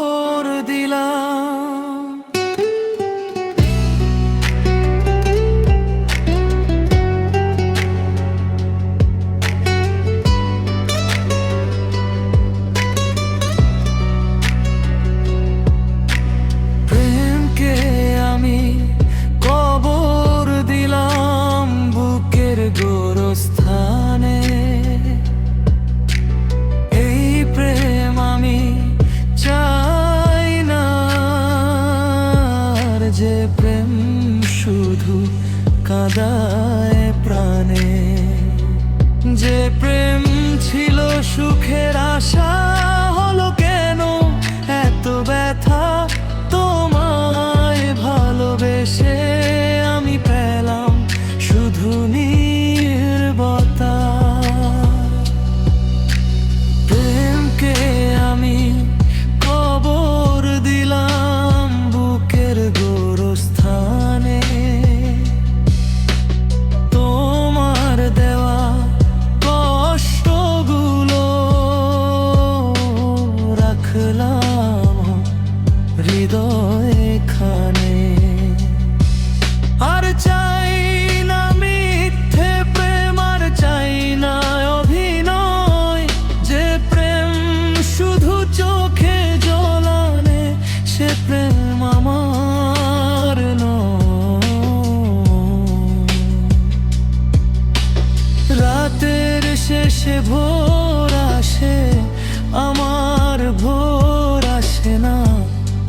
কবর দিলাম। প্রেমকে আমি কবর দিলাম বুকের গোরস্থানে। এই প্রেম আমি চাই না, যে প্রেম শুধু কাঁদায় প্রাণে। যে প্রেম ছিল সুখের আশা, হলো কেন এত ব্যথা? তোমায় ভালোবেসে আমি পেলাম শুধু নীরবতা। প্রেমকে আমি কবর দিলাম বুকের গোরস্থানে। তোমার দেওয়া কষ্টগুলো রাখলাম হৃদয়ে খানে। আর চাই না মিথ্যে প্রেম, আর চাই না অভিনয়। যে প্রেম শুধু চোখে জল আনে, সে প্রেম আমার নয়। রাতের শেষে ভোর আসে, আমার ভোর আসে না।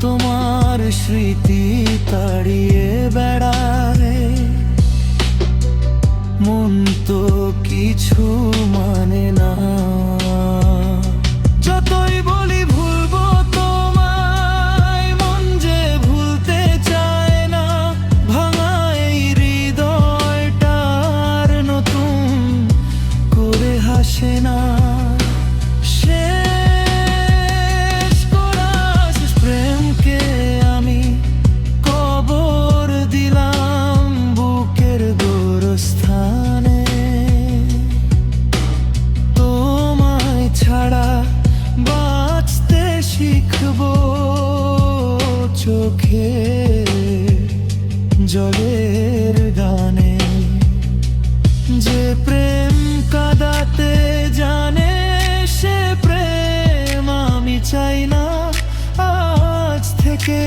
তোমার স্মৃতি তাড়িয়ে বেড়ায়, মন তো কিছু মানে না। যতই বলি ভুলবো তোমায়, মন যে ভুলতে চায় না। ভাঙা এই হৃদয়টার নতুন করে হাসে না। প্রেমকে আমি কবর দিলাম বুকের গোরস্থানে। তোমায় ছাড়া বাঁচতে শিখবো চোখে জলের গানে। যে প্রেম কাঁদাতে জানে, সে প্রেম আমি চাই না আজ থেকে।